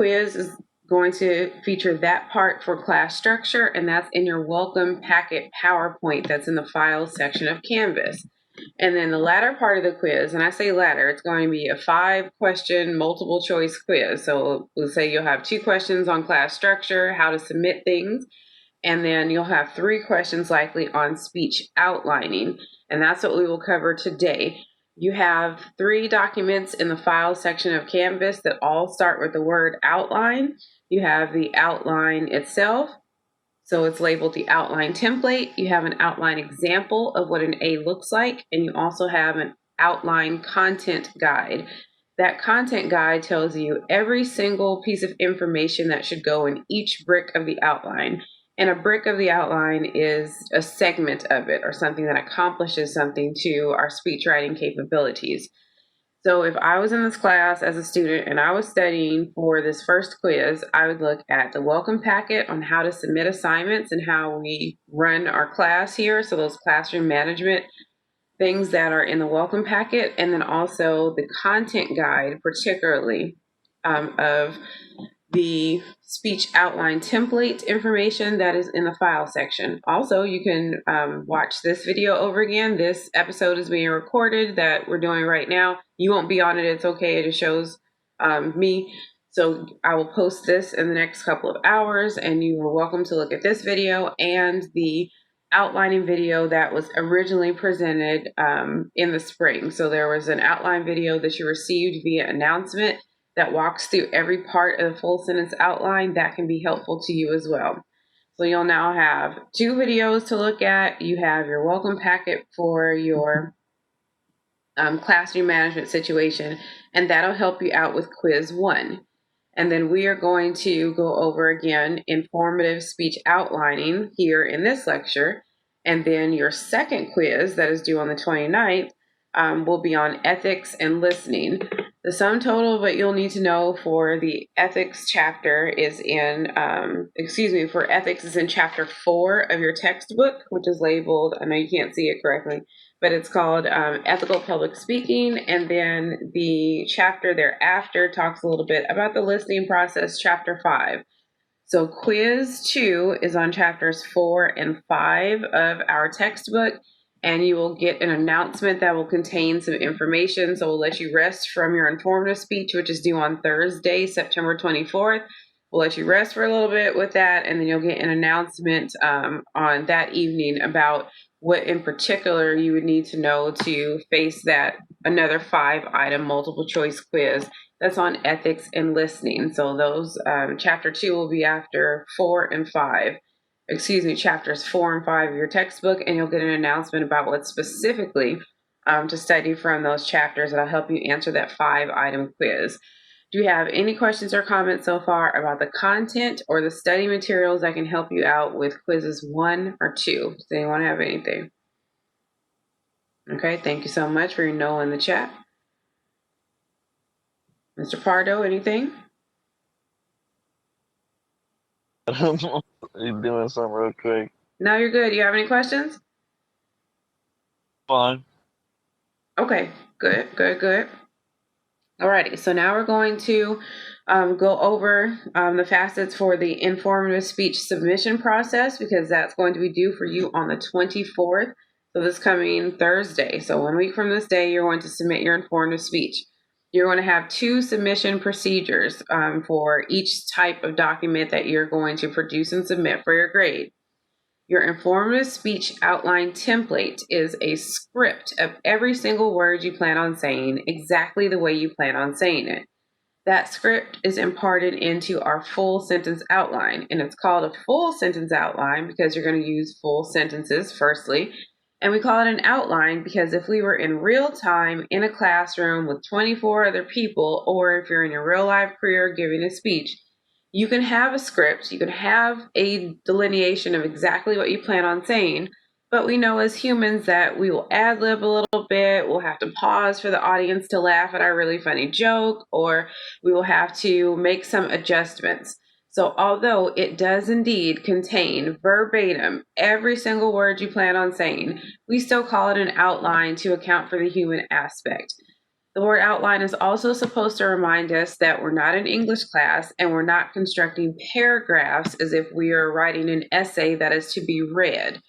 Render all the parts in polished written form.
quiz is going to feature that part for class structure, and that's in your welcome packet PowerPoint that's in the files section of Canvas. And then the latter part of the quiz, and I say latter, it's going to be a 5-question multiple choice quiz. So we'll say you'll have 2 questions on class structure, how to submit things, and then you'll have 3 questions likely on speech outlining. And that's what we will cover today. You have 3 documents in the file section of Canvas that all start with the word outline. You have the outline itself, so it's labeled the outline template. You have an outline example of what an A looks like, and you also have an outline content guide. That content guide tells you every single piece of information that should go in each brick of the outline. And a brick of the outline is a segment of it, or something that accomplishes something to our speech writing capabilities. So if I was in this class as a student and I was studying for this first quiz, I would look at the welcome packet on how to submit assignments and how we run our class here. So those classroom management things that are in the welcome packet, and then also the content guide, particularly of the speech outline template information that is in the file section. Also, you can watch this video over again. This episode is being recorded that we're doing right now. You won't be on it. It's okay. It just shows me. So I will post this in the next couple of hours, and you are welcome to look at this video and the outlining video that was originally presented in the spring. So there was an outline video that you received via announcement that walks through every part of the full sentence outline. That can be helpful to you as well. So you'll now have 2 videos to look at. You have your welcome packet for your classroom management situation, and that'll help you out with quiz 1. And then we are going to go over again informative speech outlining here in this lecture. And then your second quiz that is due on the 29th will be on ethics and listening. The sum total of what you'll need to know for the ethics chapter is in, for ethics is in chapter 4 of your textbook, which is labeled, I know you can't see it correctly, but it's called Ethical Public Speaking. And then the chapter thereafter talks a little bit about the listening process, chapter 5. So quiz 2 is on chapters 4 and 5 of our textbook, and you will get an announcement that will contain some information. So we'll let you rest from your informative speech, which is due on Thursday, September 24th. We'll let you rest for a little bit with that, and then you'll get an announcement on that evening about what in particular you would need to know to face that another 5-item multiple choice quiz that's on ethics and listening. So those chapter 2 will be after chapters 4 and 5 of your textbook, and you'll get an announcement about what specifically to study from those chapters that'll help you answer that 5-item quiz. Do you have any questions or comments so far about the content or the study materials that can help you out with quizzes 1 or 2? Does anyone have anything? Okay, thank you so much for your no in the chat. Mr. Pardo, anything? You're doing something real quick. No, you're good. You have any questions? Fine. Okay, good. Alrighty, so now we're going to go over the facets for the informative speech submission process, because that's going to be due for you on the 24th. So this coming Thursday. So 1 week from this day, you're going to submit your informative speech. You're going to have 2 submission procedures for each type of document that you're going to produce and submit for your grade. Your informative speech outline template is a script of every single word you plan on saying, exactly the way you plan on saying it. That script is imparted into our full sentence outline, and it's called a full sentence outline because you're going to use full sentences firstly. And we call it an outline because if we were in real time in a classroom with 24 other people, or if you're in your real life career giving a speech, you can have a script, you can have a delineation of exactly what you plan on saying, but we know as humans that we will ad lib a little bit, we'll have to pause for the audience to laugh at our really funny joke, or we will have to make some adjustments. So although it does indeed contain verbatim every single word you plan on saying, we still call it an outline to account for the human aspect. The word outline is also supposed to remind us that we're not an English class and we're not constructing paragraphs as if we are writing an essay that is to be read.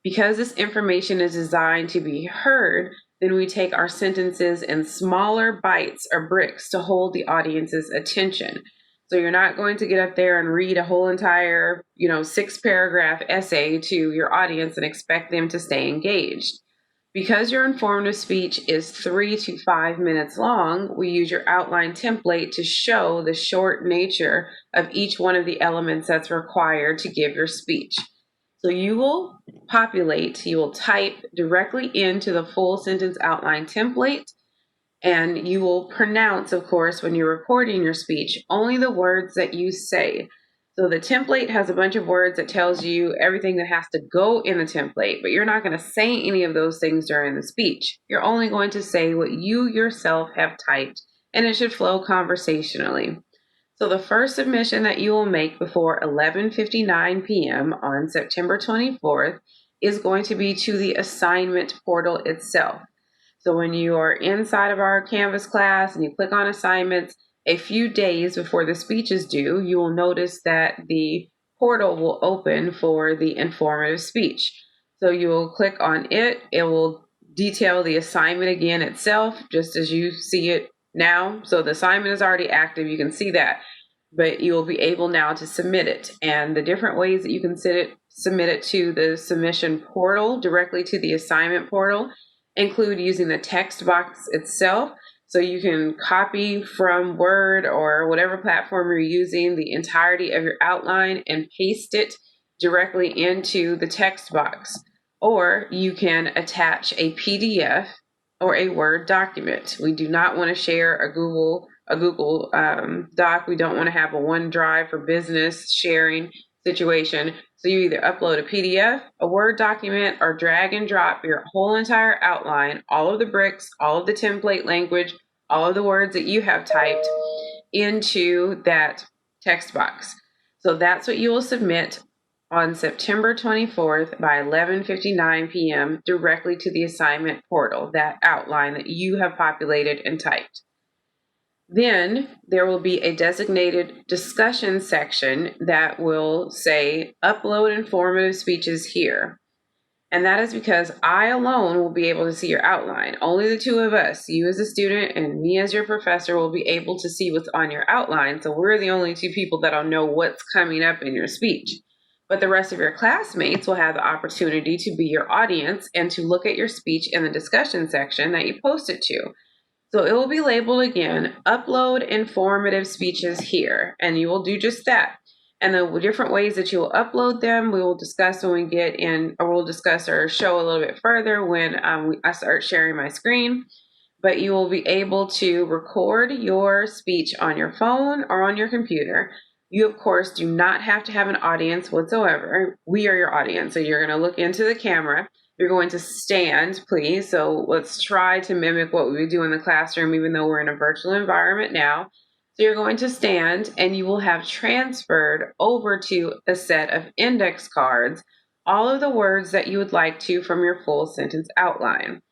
Because this information is designed to be heard, then we take our sentences in smaller bites or bricks to hold the audience's attention. So you're not going to get up there and read a whole entire, 6-paragraph essay to your audience and expect them to stay engaged. Because your informative speech is 3 to 5 minutes long, we use your outline template to show the short nature of each one of the elements that's required to give your speech. So you will type directly into the full sentence outline template, and you will pronounce, of course, when you're recording your speech, only the words that you say. So the template has a bunch of words that tells you everything that has to go in the template, but you're not going to say any of those things during the speech. You're only going to say what you yourself have typed, and it should flow conversationally. So the first submission that you will make before 11:59 p.m. on September 24th is going to be to the assignment portal itself. So when you are inside of our Canvas class and you click on assignments, a few days before the speech is due, you will notice that the portal will open for the informative speech. So you will click on it. It will detail the assignment again itself, just as you see it now. So the assignment is already active. You can see that, but you will be able now to submit it. And the different ways that you can submit it to the submission portal, directly to the assignment portal, include using the text box itself. So you can copy from Word or whatever platform you're using the entirety of your outline and paste it directly into the text box. Or you can attach a PDF or a Word document. We do not want to share a Google Doc. We don't want to have a OneDrive for business sharing situation. So you either upload a PDF, a Word document, or drag and drop your whole entire outline, all of the bricks, all of the template language, all of the words that you have typed into that text box. So that's what you will submit on September 24th by 11:59 p.m. directly to the assignment portal, that outline that you have populated and typed. Then there will be a designated discussion section that will say upload informative speeches here. And that is because I alone will be able to see your outline. Only the two of us, you as a student and me as your professor, will be able to see what's on your outline. So we're the only two people that'll know what's coming up in your speech. But the rest of your classmates will have the opportunity to be your audience and to look at your speech in the discussion section that you post it to. So it will be labeled again, upload informative speeches here, and you will do just that. And the different ways that you will upload them, we will discuss when we get in, or we'll discuss or show a little bit further when I start sharing my screen. But you will be able to record your speech on your phone or on your computer. You, of course, do not have to have an audience whatsoever. We are your audience. So you're going to look into the camera. You're going to stand, please. So let's try to mimic what we do in the classroom, even though we're in a virtual environment now. So you're going to stand and you will have transferred over to a set of index cards all of the words that you would like to from your full sentence outline.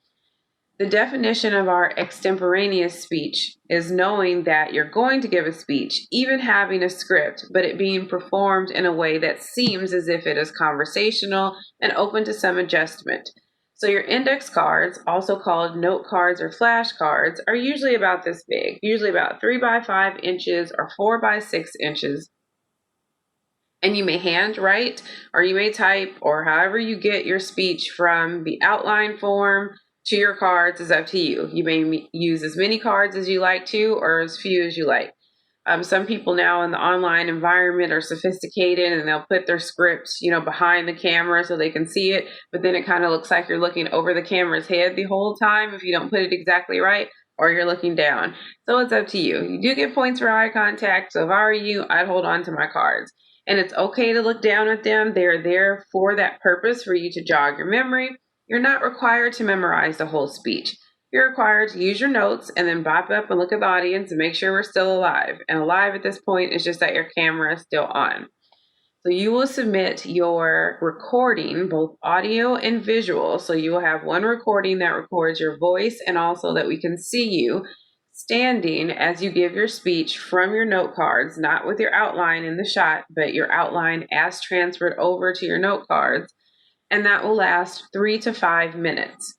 The definition of our extemporaneous speech is knowing that you're going to give a speech, even having a script, but it being performed in a way that seems as if it is conversational and open to some adjustment. So your index cards, also called note cards or flashcards, are usually about this big, usually about 3 by 5 inches or 4 by 6 inches. And you may handwrite or you may type, or however you get your speech from the outline form to your cards is up to you. You may use as many cards as you like to, or as few as you like. Some people now in the online environment are sophisticated and they'll put their scripts, behind the camera so they can see it, but then it kind of looks like you're looking over the camera's head the whole time if you don't put it exactly right, or you're looking down. So it's up to you. You do get points for eye contact, so if I were you, I'd hold on to my cards. And it's okay to look down at them. They're there for that purpose, for you to jog your memory. You're not required to memorize the whole speech. You're required to use your notes and then bop up and look at the audience and make sure we're still alive. And alive at this point is just that your camera is still on. So you will submit your recording, both audio and visual. So you will have one recording that records your voice and also that we can see you standing as you give your speech from your note cards, not with your outline in the shot, but your outline as transferred over to your note cards. And that will last 3 to 5 minutes.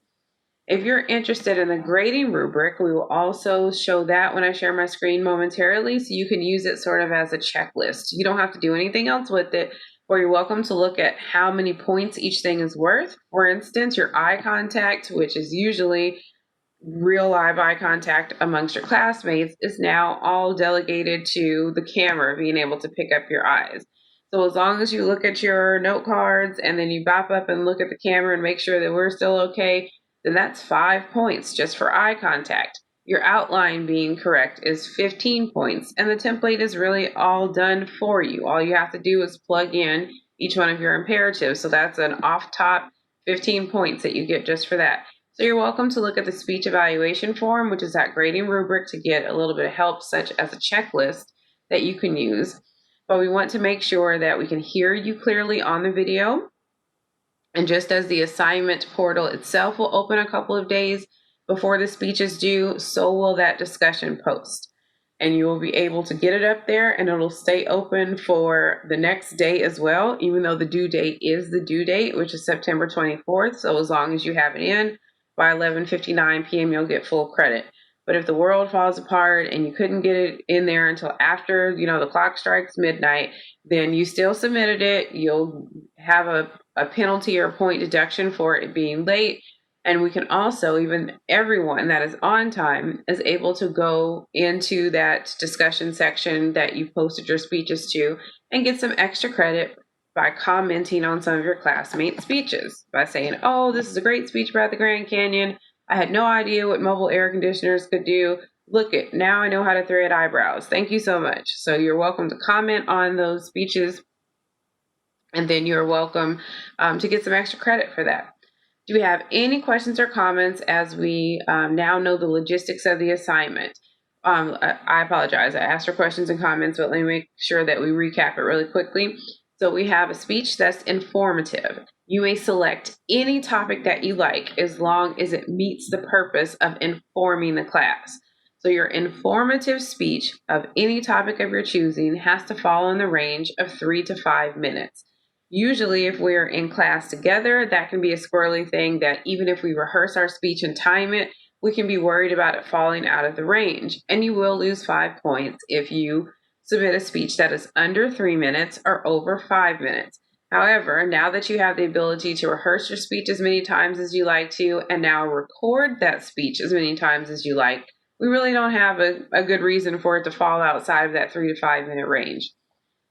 If you're interested in the grading rubric, we will also show that when I share my screen momentarily, so you can use it sort of as a checklist. You don't have to do anything else with it, or you're welcome to look at how many points each thing is worth. For instance, your eye contact, which is usually real live eye contact amongst your classmates, is now all delegated to the camera being able to pick up your eyes. So as long as you look at your note cards and then you bop up and look at the camera and make sure that we're still okay, then that's 5 points just for eye contact. Your outline being correct is 15 points, and the template is really all done for you. All you have to do is plug in each one of your imperatives. So that's an off top 15 points that you get just for that. So you're welcome to look at the speech evaluation form, which is that grading rubric, to get a little bit of help, such as a checklist that you can use. But we want to make sure that we can hear you clearly on the video. And just as the assignment portal itself will open a couple of days before the speech is due, so will that discussion post. And you will be able to get it up there, and it'll stay open for the next day as well, even though the due date is the due date, which is September 24th. So as long as you have it in by 11:59 p.m., you'll get full credit. But if the world falls apart and you couldn't get it in there until after, the clock strikes midnight, then you still submitted it. You'll have a penalty or point deduction for it being late. And we can also, even everyone that is on time is able to go into that discussion section that you posted your speeches to and get some extra credit by commenting on some of your classmates' speeches, by saying, oh, this is a great speech about the Grand Canyon. I had no idea what mobile air conditioners could do. Look it, now I know how to thread eyebrows. Thank you so much. So you're welcome to comment on those speeches, and then you're welcome to get some extra credit for that. Do we have any questions or comments as we now know the logistics of the assignment? I apologize. I asked for questions and comments, but let me make sure that we recap it really quickly. So we have a speech that's informative. You may select any topic that you like as long as it meets the purpose of informing the class. So your informative speech of any topic of your choosing has to fall in the range of 3 to 5 minutes. Usually, if we're in class together, that can be a squirrely thing that even if we rehearse our speech and time it, we can be worried about it falling out of the range. And you will lose 5 points if you submit a speech that is under 3 minutes or over 5 minutes. However, now that you have the ability to rehearse your speech as many times as you like to, and now record that speech as many times as you like, we really don't have a good reason for it to fall outside of that 3 to 5 minute range.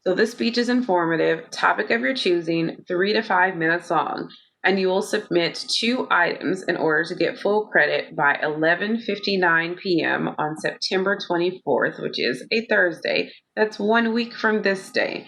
So this speech is informative, topic of your choosing, 3 to 5 minutes long, and you will submit 2 items in order to get full credit by 11:59 p.m. on September 24th, which is a Thursday. That's 1 week from this day.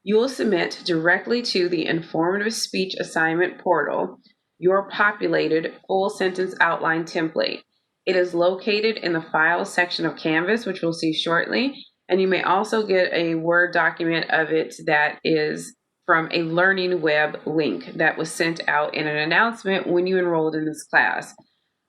You will submit directly to the informative speech assignment portal your populated full sentence outline template. It is located in the files section of Canvas, which we'll see shortly. And you may also get a Word document of it that is from a Learning Web link that was sent out in an announcement when you enrolled in this class.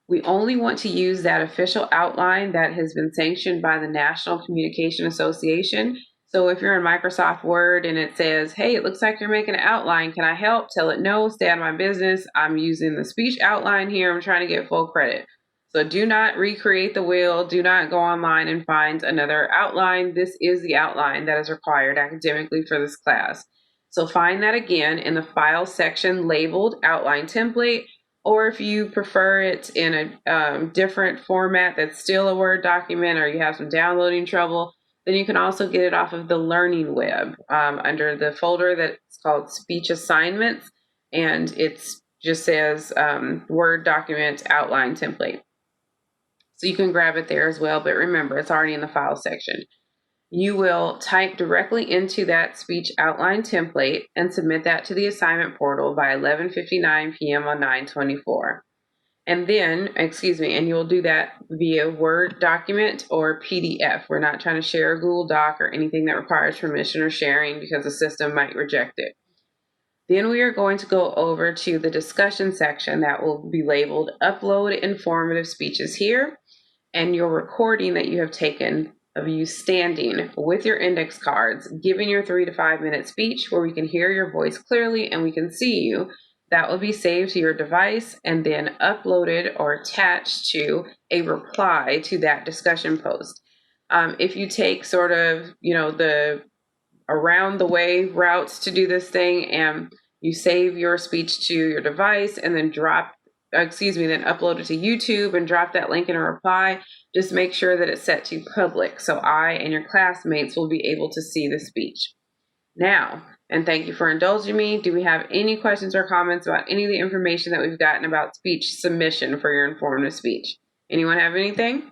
We only want to use that official outline that has been sanctioned by the National Communication Association. So if you're in Microsoft Word and it says, hey, it looks like you're making an outline, can I help? Tell it no, stay out of my business. I'm using the speech outline here. I'm trying to get full credit. So do not recreate the wheel. Do not go online and find another outline. This is the outline that is required academically for this class. So find that again in the file section labeled outline template, or if you prefer it in a different format that's still a Word document, or you have some downloading trouble, then you can also get it off of the Learning Web under the folder that's called Speech Assignments, and it just says Word document outline template. So you can grab it there as well, but remember, it's already in the file section. You will type directly into that speech outline template and submit that to the assignment portal by 11:59 p.m. on 9/24. And then, and you'll do that via Word document or PDF. We're not trying to share a Google Doc or anything that requires permission or sharing because the system might reject it. Then we are going to go over to the discussion section that will be labeled Upload Informative Speeches here, and your recording that you have taken of you standing with your index cards, giving your 3 to 5 minute speech where we can hear your voice clearly and we can see you. That will be saved to your device and then uploaded or attached to a reply to that discussion post. If you take sort of, the around the way routes to do this thing and you save your speech to your device and then then upload it to YouTube and drop that link in a reply, just make sure that it's set to public so I and your classmates will be able to see the speech. Now, and thank you for indulging me, do we have any questions or comments about any of the information that we've gotten about speech submission for your informative speech? Anyone have anything?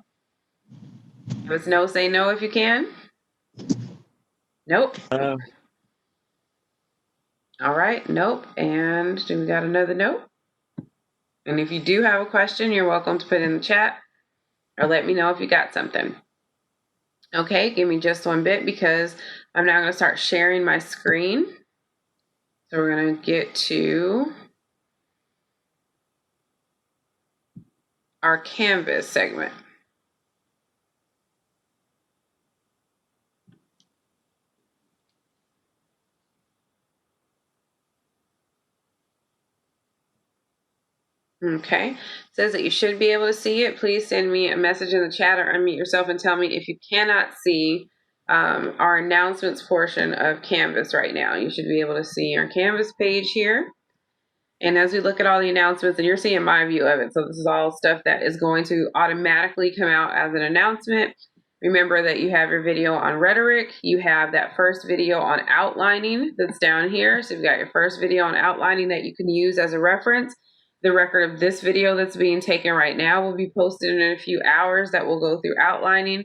If it's no, say no if you can. Nope. All right, nope. And do we got another note? And if you do have a question, you're welcome to put it in the chat or let me know if you got something. Okay, give me just one bit because I'm now going to start sharing my screen. So we're going to get to our Canvas segment. Okay, it says that you should be able to see it. Please send me a message in the chat or unmute yourself and tell me if you cannot see our announcements portion of Canvas right now. You should be able to see our Canvas page here. And as we look at all the announcements, and you're seeing my view of it, so this is all stuff that is going to automatically come out as an announcement. Remember that you have your video on rhetoric. You have that first video on outlining that's down here. So you've got your first video on outlining that you can use as a reference. The record of this video that's being taken right now will be posted in a few hours that will go through outlining.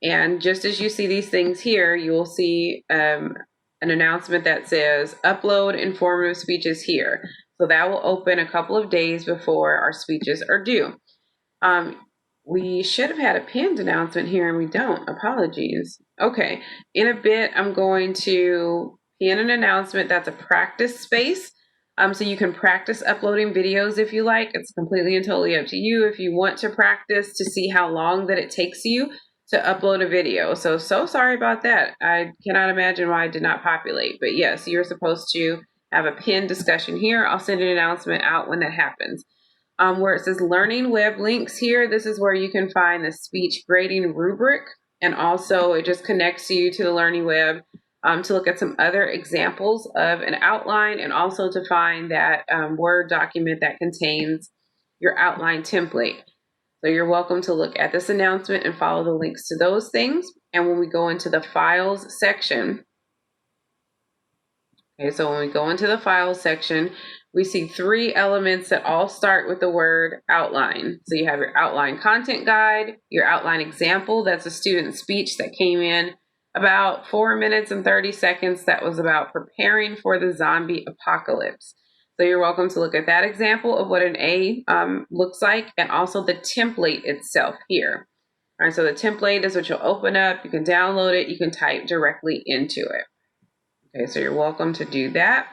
And just as you see these things here, you will see an announcement that says upload informative speeches here. So that will open a couple of days before our speeches are due. We should have had a pinned announcement here and we don't. Apologies. Okay, in a bit, I'm going to pin an announcement that's a practice space. So you can practice uploading videos if you like. It's completely and totally up to you if you want to practice to see how long that it takes you to upload a video. So sorry about that. I cannot imagine why it did not populate. But yes, you're supposed to have a pinned discussion here. I'll send an announcement out when that happens. Where it says learning web links here, this is where you can find the speech grading rubric. And also it just connects you to the learning web to look at some other examples of an outline and also to find that Word document that contains your outline template. So you're welcome to look at this announcement and follow the links to those things. And when we go into the files section, so when we go into the files section, we see 3 elements that all start with the word outline. So you have your outline content guide, your outline example, that's a student speech that came in about 4 minutes and 30 seconds that was about preparing for the zombie apocalypse. So you're welcome to look at that example of what an A looks like and also the template itself here. All right, so the template is what you'll open up. You can download it. You can type directly into it. Okay, so you're welcome to do that.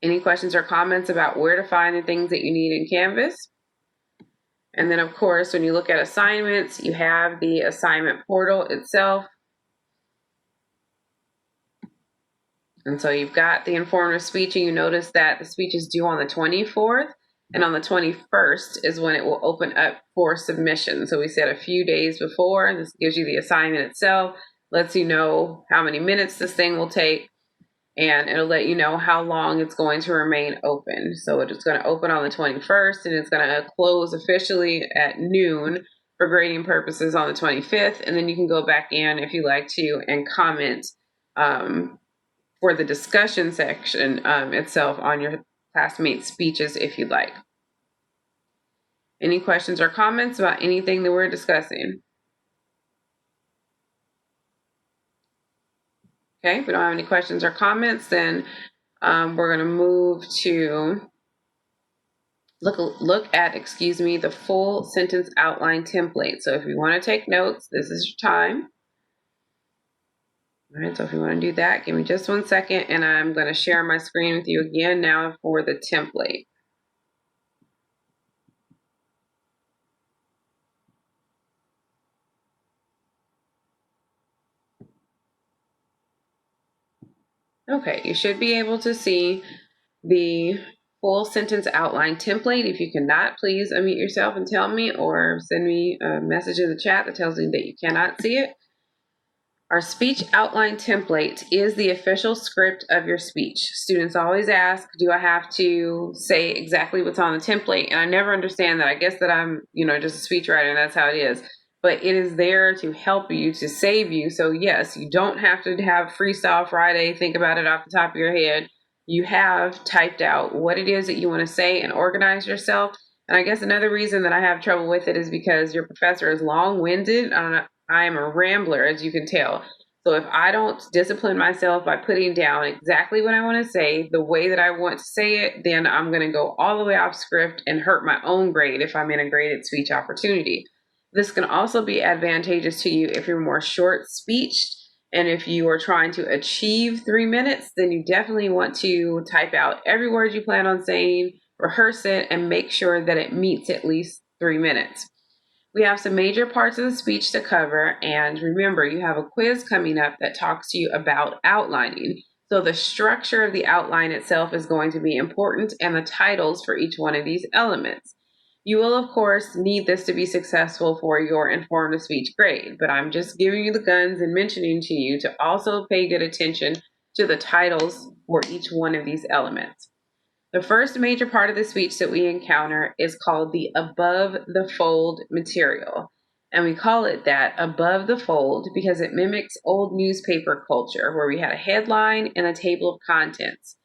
Any questions or comments about where to find the things that you need in Canvas? And then, of course, when you look at assignments, you have the assignment portal itself. And so you've got the informative speech, and you notice that the speech is due on the 24th, and on the 21st is when it will open up for submission. So we said a few days before, and this gives you the assignment itself, lets you know how many minutes this thing will take, and it'll let you know how long it's going to remain open. So it's going to open on the 21st, and it's going to close officially at noon for grading purposes on the 25th, and then you can go back in if you like to and comment for the discussion section itself on your classmates' speeches if you'd like. Any questions or comments about anything that we're discussing? Okay, if we don't have any questions or comments, then we're going to move to look at, the full sentence outline template. So if you want to take notes, this is your time. All right, so if you want to do that, give me just 1 second, and I'm going to share my screen with you again now for the template. Okay, you should be able to see the full sentence outline template. If you cannot, please unmute yourself and tell me, or send me a message in the chat that tells me that you cannot see it. Our speech outline template is the official script of your speech. Students always ask, do I have to say exactly what's on the template? And I never understand that. I guess that I'm, just a speechwriter and that's how it is. But it is there to help you, to save you. So yes, you don't have to have Freestyle Friday, think about it off the top of your head. You have typed out what it is that you want to say and organize yourself. And I guess another reason that I have trouble with it is because your professor is long-winded. I am a rambler, as you can tell. So if I don't discipline myself by putting down exactly what I want to say, the way that I want to say it, then I'm going to go all the way off script and hurt my own grade if I'm in a graded speech opportunity. This can also be advantageous to you if you're more short speeched. And if you are trying to achieve 3 minutes, then you definitely want to type out every word you plan on saying, rehearse it, and make sure that it meets at least 3 minutes. We have some major parts of the speech to cover, and remember, you have a quiz coming up that talks to you about outlining. So the structure of the outline itself is going to be important, and the titles for each one of these elements. You will, of course, need this to be successful for your informative speech grade, but I'm just giving you the guns and mentioning to you to also pay good attention to the titles for each one of these elements. The first major part of the speech that we encounter is called the above the fold material. And we call it that, above the fold, because it mimics old newspaper culture where we had a headline and a table of contents.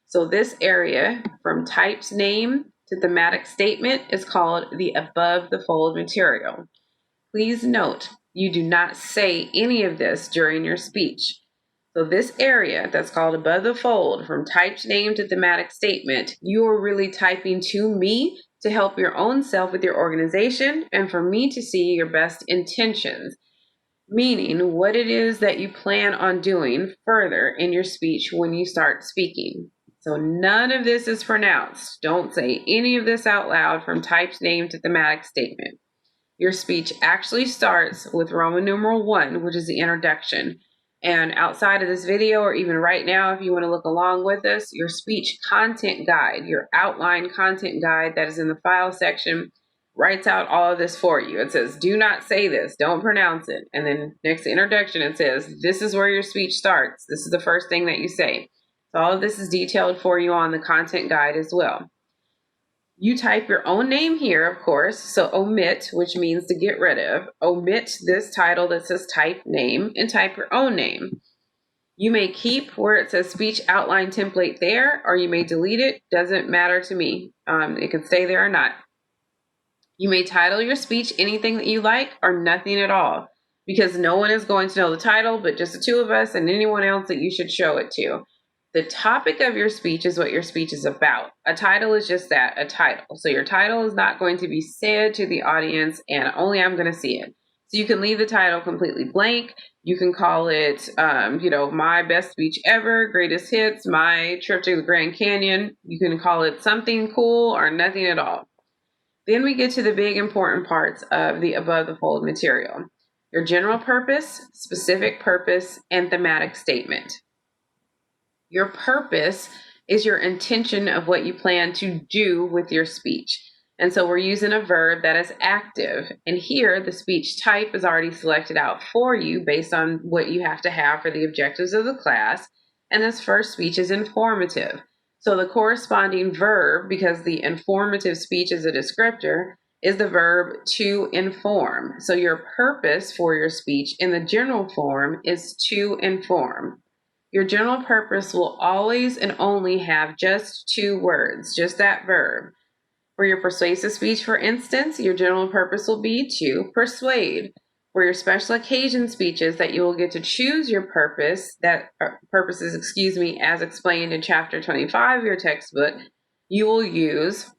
So this area, from type's name to thematic statement, is called the above the fold material. Please note, you do not say any of this during your speech. So this area that's called above the fold, from typed name to thematic statement, you are really typing to me to help your own self with your organization and for me to see your best intentions, meaning what it is that you plan on doing further in your speech when you start speaking. So none of this is pronounced. Don't say any of this out loud from typed name to thematic statement. Your speech actually starts with Roman numeral 1, which is the introduction. And outside of this video, or even right now, if you want to look along with us, your speech content guide, your outline content guide that is in the file section, writes out all of this for you. It says, do not say this, don't pronounce it. And then next to introduction, it says, this is where your speech starts. This is the first thing that you say. So all of this is detailed for you on the content guide as well. You type your own name here, of course, so omit, which means to get rid of. Omit this title that says type name and type your own name. You may keep where it says speech outline template there, or you may delete it. Doesn't matter to me. It can stay there or not. You may title your speech anything that you like or nothing at all, because no one is going to know the title but just the two of us and anyone else that you should show it to. The topic of your speech is what your speech is about. A title is just that, a title. So your title is not going to be said to the audience and only I'm going to see it. So you can leave the title completely blank. You can call it, my best speech ever, greatest hits, my trip to the Grand Canyon. You can call it something cool or nothing at all. Then we get to the big important parts of the above the fold material. Your general purpose, specific purpose, and thematic statement. Your purpose is your intention of what you plan to do with your speech. And so we're using a verb that is active. And here the speech type is already selected out for you based on what you have to have for the objectives of the class. And this first speech is informative. So the corresponding verb, because the informative speech is a descriptor, is the verb to inform. So your purpose for your speech in the general form is to inform. Your general purpose will always and only have just 2 words, just that verb. For your persuasive speech, for instance, your general purpose will be to persuade. For your special occasion speeches that you will get to choose your purposes, as explained in chapter 25 of your textbook, you will use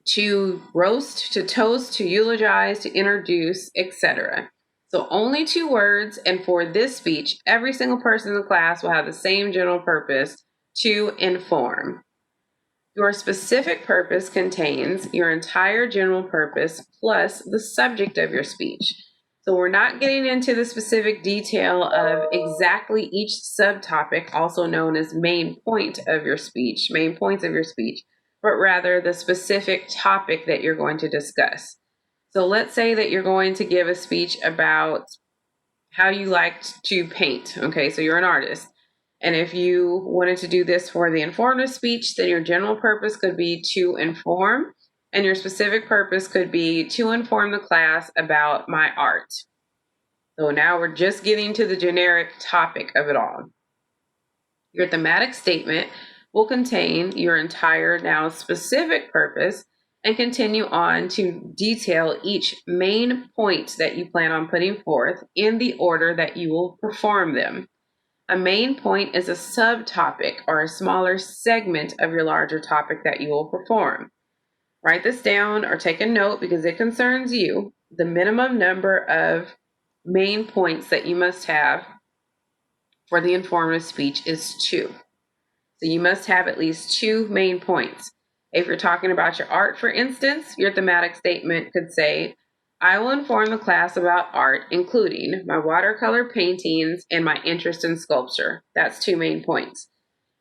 to roast, to toast, to eulogize, to introduce, etc. So only 2 words, and for this speech, every single person in the class will have the same general purpose: to inform. Your specific purpose contains your entire general purpose plus the subject of your speech. So we're not getting into the specific detail of exactly each subtopic, also known as main point of your speech, main points of your speech, but rather the specific topic that you're going to discuss. So let's say that you're going to give a speech about how you liked to paint. Okay, so you're an artist. And if you wanted to do this for the informative speech, then your general purpose could be to inform, and your specific purpose could be to inform the class about my art. So now we're just getting to the generic topic of it all. Your thematic statement will contain your entire now specific purpose and continue on to detail each main point that you plan on putting forth in the order that you will perform them. A main point is a subtopic or a smaller segment of your larger topic that you will perform. Write this down or take a note because it concerns you. The minimum number of main points that you must have for the informative speech is 2. So you must have at least 2 main points. If you're talking about your art, for instance, your thematic statement could say, I will inform the class about art, including my watercolor paintings and my interest in sculpture. That's 2 main points.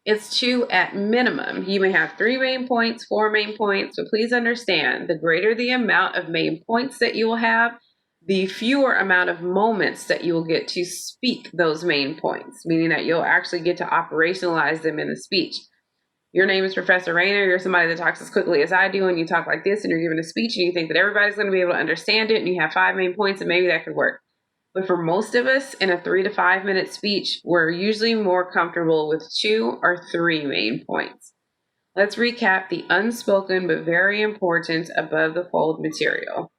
It's 2 at minimum. You may have 3 main points, 4 main points, but please understand, the greater the amount of main points that you will have, the fewer amount of moments that you will get to speak those main points, meaning that you'll actually get to operationalize them in the speech. Your name is Professor Rayner. You're somebody that talks as quickly as I do, and you talk like this, and you're giving a speech, and you think that everybody's going to be able to understand it, and you have 5 main points, and maybe that could work. But for most of us, in a 3 to 5 minute speech, we're usually more comfortable with 2 or 3 main points. Let's recap the unspoken but very important above the fold material.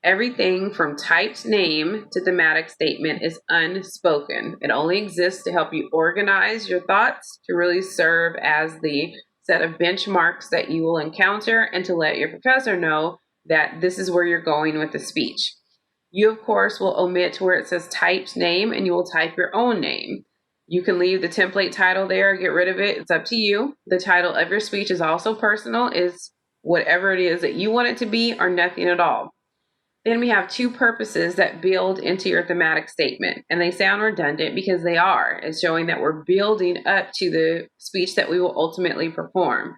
Everything from typed name to thematic statement is unspoken. It only exists to help you organize your thoughts, to really serve as the set of benchmarks that you will encounter, and to let your professor know that this is where you're going with the speech. You, of course, will omit where it says typed name, and you will type your own name. You can leave the template title there, get rid of it. It's up to you. The title of your speech is also personal, is whatever it is that you want it to be or nothing at all. Then we have 2 purposes that build into your thematic statement, and they sound redundant because they are. It's showing that we're building up to the speech that we will ultimately perform.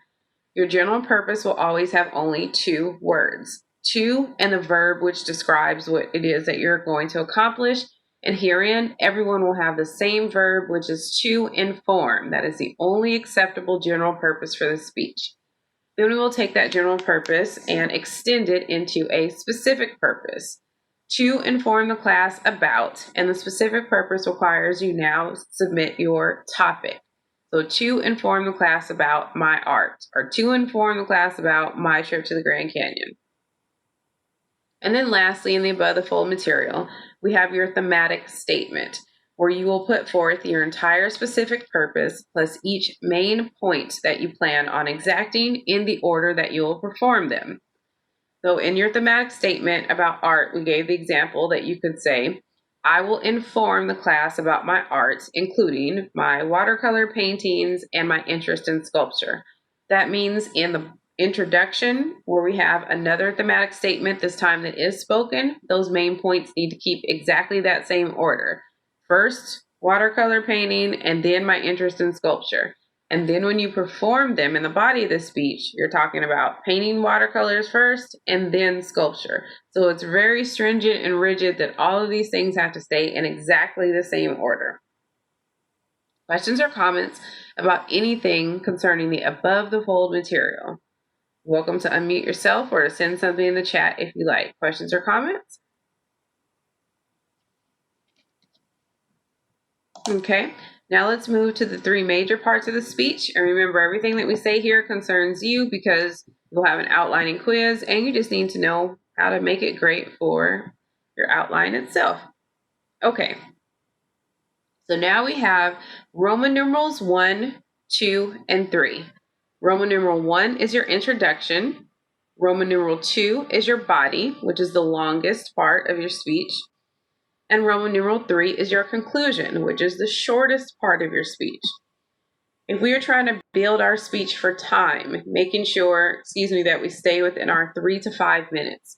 Your general purpose will always have only 2 words, 2 and the verb which describes what it is that you're going to accomplish. And herein, everyone will have the same verb, which is to inform. That is the only acceptable general purpose for the speech. Then we will take that general purpose and extend it into a specific purpose to inform the class about, and the specific purpose requires you now submit your topic. So to inform the class about my art, or to inform the class about my trip to the Grand Canyon. And then lastly, in the above the fold material, we have your thematic statement, where you will put forth your entire specific purpose plus each main point that you plan on exacting in the order that you will perform them. So in your thematic statement about art, we gave the example that you could say, I will inform the class about my art, including my watercolor paintings and my interest in sculpture. That means in the introduction, where we have another thematic statement, this time that is spoken, those main points need to keep exactly that same order. First, watercolor painting, and then my interest in sculpture. And then when you perform them in the body of the speech, you're talking about painting watercolors first and then sculpture. So it's very stringent and rigid that all of these things have to stay in exactly the same order. Questions or comments about anything concerning the above the fold material? Welcome to unmute yourself or to send something in the chat if you like. Questions or comments? Okay, now let's move to the 3 major parts of the speech. And remember, everything that we say here concerns you because you'll have an outlining quiz and you just need to know how to make it great for your outline itself. Okay, so now we have Roman numerals 1, 2, and 3. Roman numeral 1 is your introduction. Roman numeral 2 is your body, which is the longest part of your speech. And Roman numeral 3 is your conclusion, which is the shortest part of your speech. If we are trying to build our speech for time, making sure, that we stay within our 3 to 5 minutes,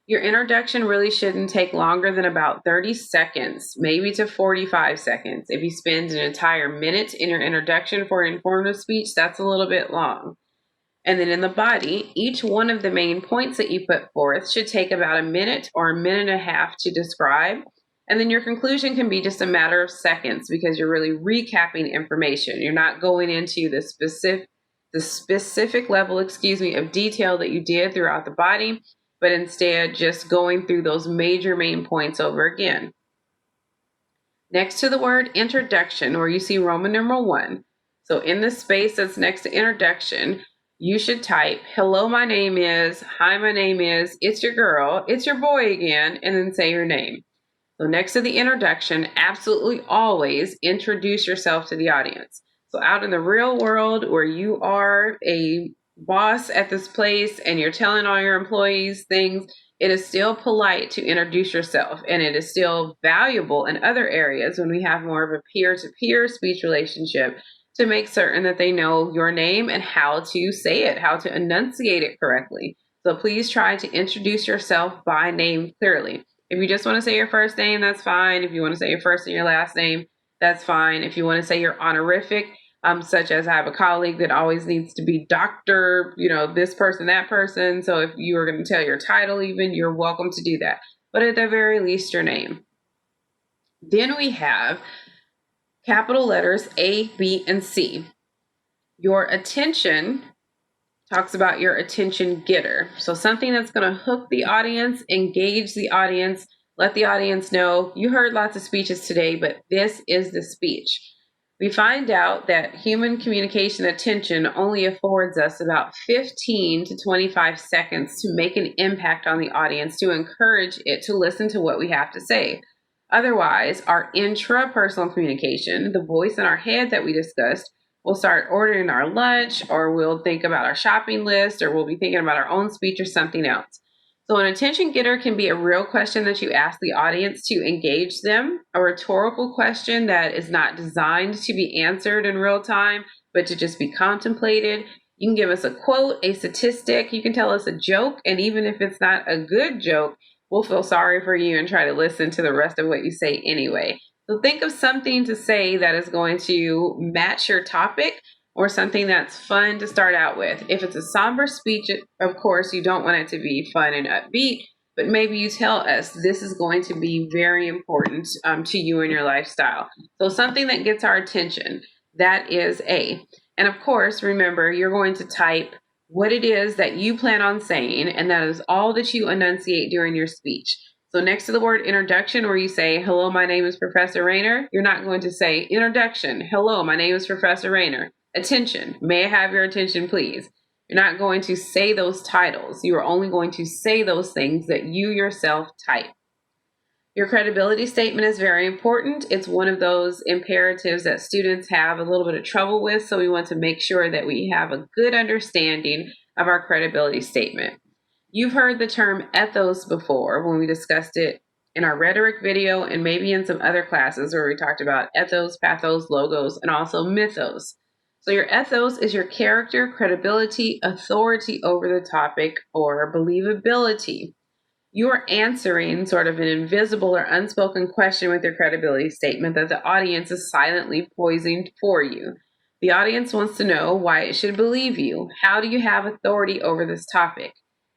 your introduction really shouldn't take longer than about 30 seconds, maybe to 45 seconds. If you spend an entire minute in your introduction for an informative speech, that's a little bit long. And then in the body, each one of the main points that you put forth should take about a minute or a minute and a half to describe. And then your conclusion can be just a matter of seconds because you're really recapping information. You're not going into the specific level, of detail that you did throughout the body, but instead just going through those major main points over again. Next to the word introduction, where you see Roman numeral 1. So in the space that's next to introduction, you should type, hello, my name is, hi, my name is, it's your girl, it's your boy again, and then say your name. So next to the introduction, absolutely always introduce yourself to the audience. So out in the real world where you are a boss at this place and you're telling all your employees things, it is still polite to introduce yourself, and it is still valuable in other areas when we have more of a peer-to-peer speech relationship to make certain that they know your name and how to say it, how to enunciate it correctly. So please try to introduce yourself by name clearly. If you just want to say your first name, that's fine. If you want to say your first and your last name, that's fine. If you want to say your honorific, such as I have a colleague that always needs to be doctor, this person, that person. So if you are going to tell your title even, you're welcome to do that. But at the very least, your name. Then we have capital letters A, B, and C. Your attention talks about your attention getter. So something that's going to hook the audience, engage the audience, let the audience know you heard lots of speeches today, but this is the speech. We find out that human communication attention only affords us about 15 to 25 seconds to make an impact on the audience, to encourage it to listen to what we have to say. Otherwise, our intrapersonal communication, the voice in our head that we discussed, we'll start ordering our lunch, or we'll think about our shopping list, or we'll be thinking about our own speech or something else. So an attention getter can be a real question that you ask the audience to engage them, a rhetorical question that is not designed to be answered in real time, but to just be contemplated. You can give us a quote, a statistic, you can tell us a joke, and even if it's not a good joke, we'll feel sorry for you and try to listen to the rest of what you say anyway. So think of something to say that is going to match your topic, or something that's fun to start out with. If it's a somber speech, of course, you don't want it to be fun and upbeat, but maybe you tell us this is going to be very important to you and your lifestyle. So something that gets our attention, that is A. And of course, remember, you're going to type what it is that you plan on saying, and that is all that you enunciate during your speech. So next to the word introduction, where you say, hello, my name is Professor Rayner, you're not going to say introduction, hello, my name is Professor Rayner. Attention, may I have your attention, please? You're not going to say those titles. You are only going to say those things that you yourself type. Your credibility statement is very important. It's one of those imperatives that students have a little bit of trouble with, so we want to make sure that we have a good understanding of our credibility statement. You've heard the term ethos before when we discussed it in our rhetoric video, and maybe in some other classes where we talked about ethos, pathos, logos, and also mythos. So your ethos is your character, credibility, authority over the topic, or believability. You are answering sort of an invisible or unspoken question with your credibility statement that the audience is silently poising for you. The audience wants to know why it should believe you. How do you have authority over this topic?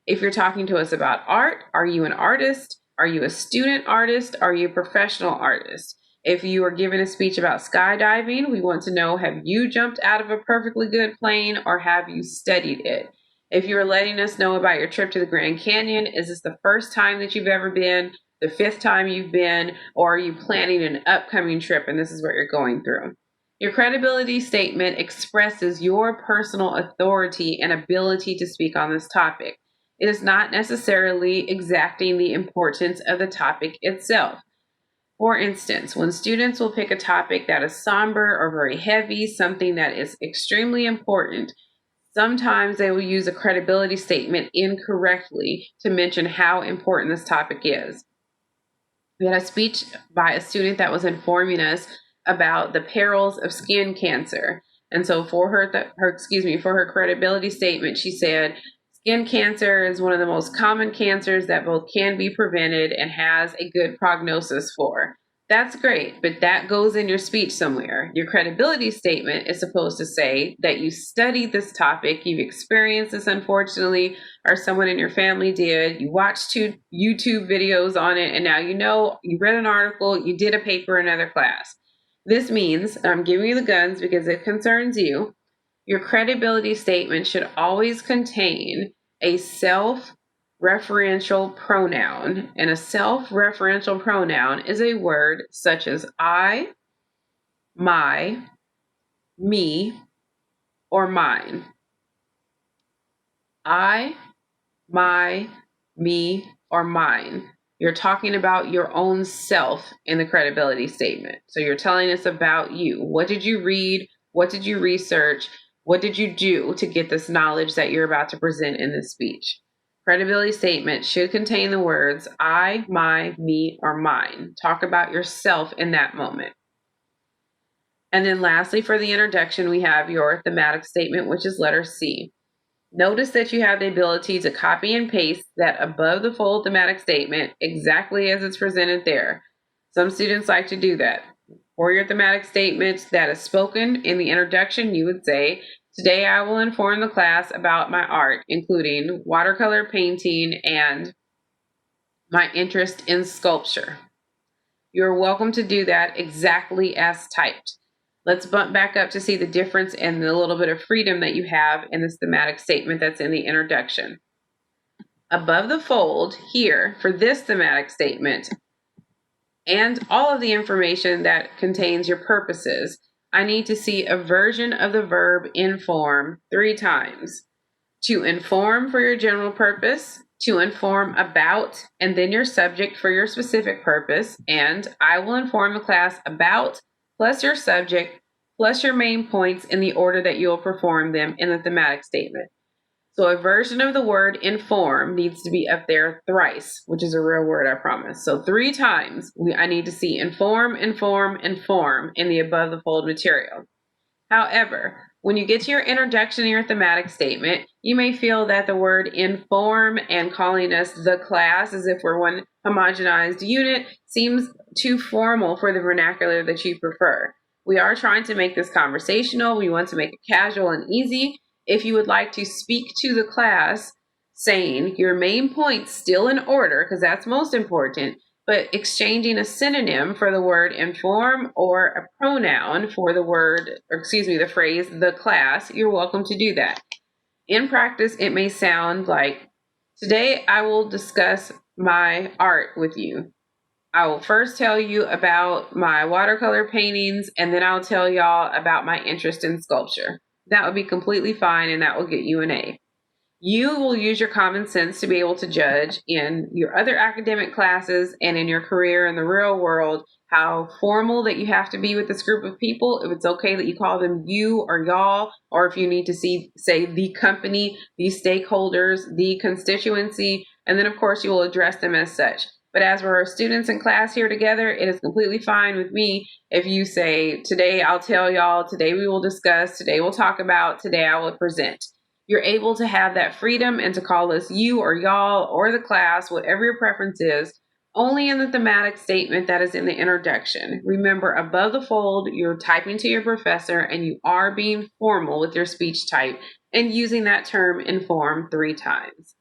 If you're talking to us about art, are you an artist? Are you a student artist? Are you a professional artist? If you are giving a speech about skydiving, we want to know, have you jumped out of a perfectly good plane, or have you studied it? If you are letting us know about your trip to the Grand Canyon, is this the first time that you've ever been, the fifth time you've been, or are you planning an upcoming trip and this is what you're going through? Your credibility statement expresses your personal authority and ability to speak on this topic. It is not necessarily exacting the importance of the topic itself. For instance, when students will pick a topic that is somber or very heavy, something that is extremely important, Sometimes they will use a credibility statement incorrectly to mention how important this topic is. We had a speech by a student that was informing us about the perils of skin cancer. And so for for her credibility statement, she said, skin cancer is one of the most common cancers that both can be prevented and has a good prognosis for. That's great, but that goes in your speech somewhere. Your credibility statement is supposed to say that you studied this topic, you've experienced this unfortunately, or someone in your family did. You watched 2 YouTube videos on it, and now you read an article, you did a paper in another class. This means, I'm giving you the guns because it concerns you, your credibility statement should always contain a self-referential pronoun. And a self-referential pronoun is a word such as I, my, me, or mine. I, my, me, or mine. You're talking about your own self in the credibility statement. So you're telling us about you. What did you read? What did you research? What did you do to get this knowledge that you're about to present in this speech? Credibility statement should contain the words I, my, me, or mine. Talk about yourself in that moment. And then lastly, for the introduction, we have your thematic statement, which is letter C. Notice that you have the ability to copy and paste that above the fold thematic statement exactly as it's presented there. Some students like to do that. For your thematic statement that is spoken in the introduction, you would say, today I will inform the class about my art, including watercolor painting and my interest in sculpture. You're welcome to do that exactly as typed. Let's bump back up to see the difference and the little bit of freedom that you have in this thematic statement that's in the introduction. Above the fold here for this thematic statement and all of the information that contains your purposes, I need to see a version of the verb inform 3 times. To inform for your general purpose, to inform about, and then your subject for your specific purpose, and I will inform the class about, plus your subject, plus your main points in the order that you'll perform them in the thematic statement. So a version of the word inform needs to be up there thrice, which is a real word, I promise. So 3 times I need to see inform, inform, inform in the above the fold material. However, when you get to your introduction and your thematic statement, you may feel that the word inform and calling us the class as if we're one homogenized unit seems too formal for the vernacular that you prefer. We are trying to make this conversational. We want to make it casual and easy. If you would like to speak to the class saying your main points still in order, because that's most important, but exchanging a synonym for the word inform or a pronoun for the phrase the class, you're welcome to do that. In practice, it may sound like, today I will discuss my art with you. I will first tell you about my watercolor paintings, and then I'll tell y'all about my interest in sculpture. That would be completely fine, and that will get you an A. You will use your common sense to be able to judge in your other academic classes and in your career in the real world how formal that you have to be with this group of people. If it's okay that you call them you or y'all, or if you need to say the company, the stakeholders, the constituency, and then of course you will address them as such. But as we're students in class here together, it is completely fine with me if you say, today I'll tell y'all, today we will discuss, today we'll talk about, today I will present. You're able to have that freedom and to call us you or y'all or the class, whatever your preference is, only in the thematic statement that is in the introduction. Remember, above the fold, you're typing to your professor and you are being formal with your speech type and using that term inform 3 times.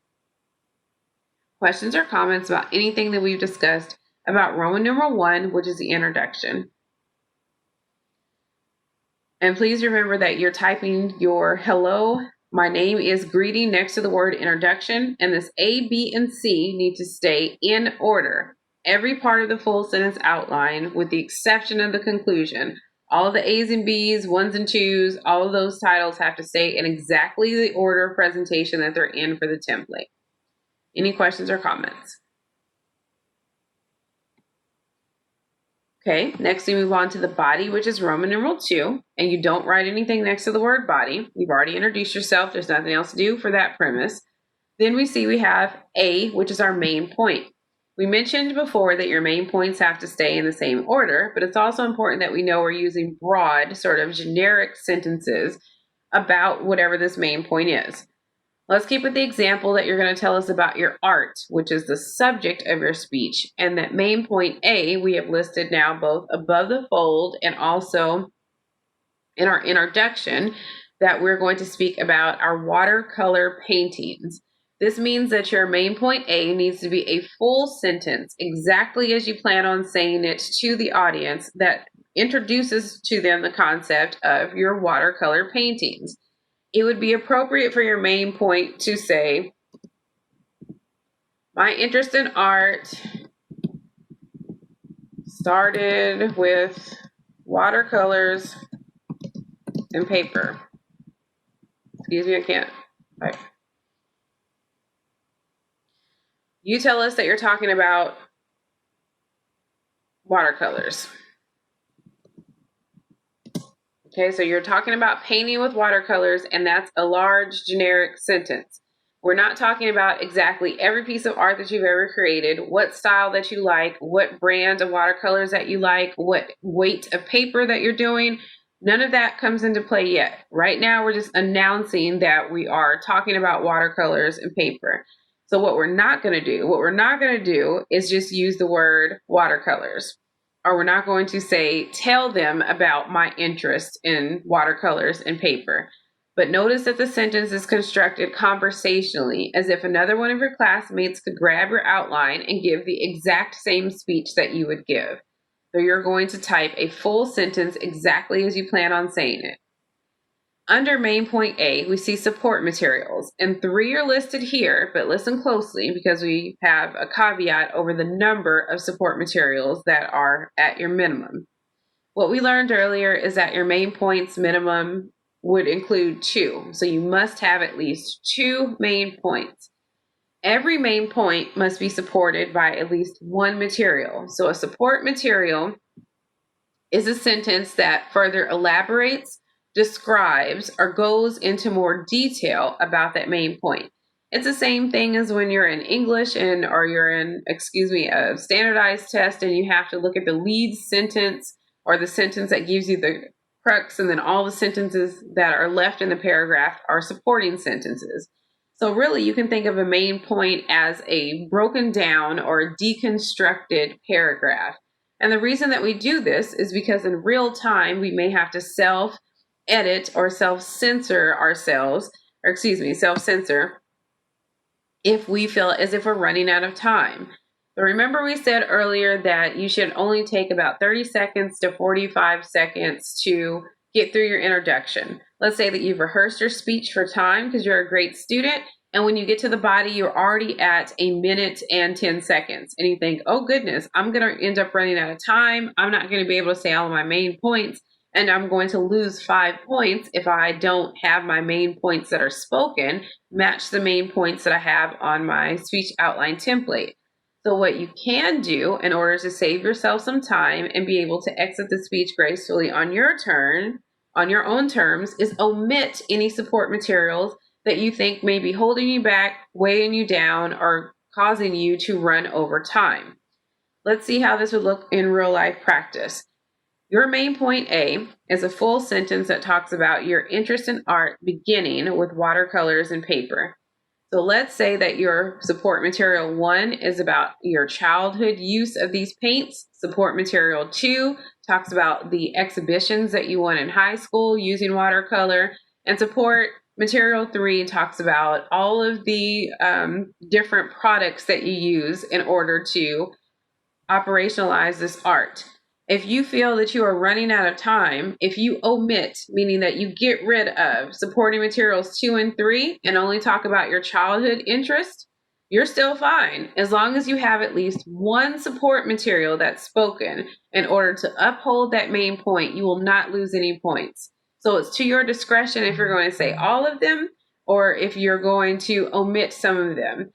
Questions or comments about anything that we've discussed about Roman numeral 1, which is the introduction? And please remember that you're typing your hello, my name is greeting next to the word introduction, and this A, B, and C need to stay in order. Every part of the full sentence outline, with the exception of the conclusion. All of the A's and B's, 1s and 2s, all of those titles have to stay in exactly the order of presentation that they're in for the template. Any questions or comments? Okay, next we move on to the body, which is Roman numeral 2, and you don't write anything next to the word body. You've already introduced yourself. There's nothing else to do for that premise. Then we see we have A, which is our main point. We mentioned before that your main points have to stay in the same order, but it's also important that we know we're using broad, sort of generic sentences about whatever this main point is. Let's keep with the example that you're going to tell us about your art, which is the subject of your speech. And that main point A, we have listed now both above the fold and also in our introduction that we're going to speak about our watercolor paintings. This means that your main point A needs to be a full sentence, exactly as you plan on saying it to the audience, that introduces to them the concept of your watercolor paintings. It would be appropriate for your main point to say, my interest in art started with watercolors and paper. Excuse me, I can't. All right. You tell us that you're talking about watercolors. Okay, so you're talking about painting with watercolors, and that's a large generic sentence. We're not talking about exactly every piece of art that you've ever created, what style that you like, what brand of watercolors that you like, what weight of paper that you're doing. None of that comes into play yet. Right now, we're just announcing that we are talking about watercolors and paper. So what we're not going to do is just use the word watercolors. Or we're not going to say, tell them about my interest in watercolors and paper. But notice that the sentence is constructed conversationally, as if another one of your classmates could grab your outline and give the exact same speech that you would give. So you're going to type a full sentence exactly as you plan on saying it. Under main point A, we see support materials, and 3 are listed here, but listen closely because we have a caveat over the number of support materials that are at your minimum. What we learned earlier is that your main points minimum would include 2, so you must have at least 2 main points. Every main point must be supported by at least 1 material. So a support material is a sentence that further elaborates, describes, or goes into more detail about that main point. It's the same thing as when you're in English or you're in, a standardized test and you have to look at the lead sentence or the sentence that gives you the crux, and then all the sentences that are left in the paragraph are supporting sentences. So really, you can think of a main point as a broken down or deconstructed paragraph. And the reason that we do this is because in real time, we may have to self-edit or self-censor if we feel as if we're running out of time. But remember we said earlier that you should only take about 30 seconds to 45 seconds to get through your introduction. Let's say that you've rehearsed your speech for time because you're a great student, and when you get to the body, you're already at 1 minute and 10 seconds. And you think, oh goodness, I'm going to end up running out of time. I'm not going to be able to say all of my main points, and I'm going to lose 5 points if I don't have my main points that are spoken match the main points that I have on my speech outline template. So what you can do in order to save yourself some time and be able to exit the speech gracefully on your own terms, is omit any support materials that you think may be holding you back, weighing you down, or causing you to run over time. Let's see how this would look in real life practice. Your main point A is a full sentence that talks about your interest in art beginning with watercolors and paper. So let's say that your support material 1 is about your childhood use of these paints. Support material 2 talks about the exhibitions that you won in high school using watercolor. And support material 3 talks about all of the different products that you use in order to operationalize this art. If you feel that you are running out of time, if you omit, meaning that you get rid of supporting materials 2 and 3 and only talk about your childhood interest, you're still fine as long as you have at least 1 support material that's spoken in order to uphold that main point. You will not lose any points. So it's to your discretion if you're going to say all of them or if you're going to omit some of them.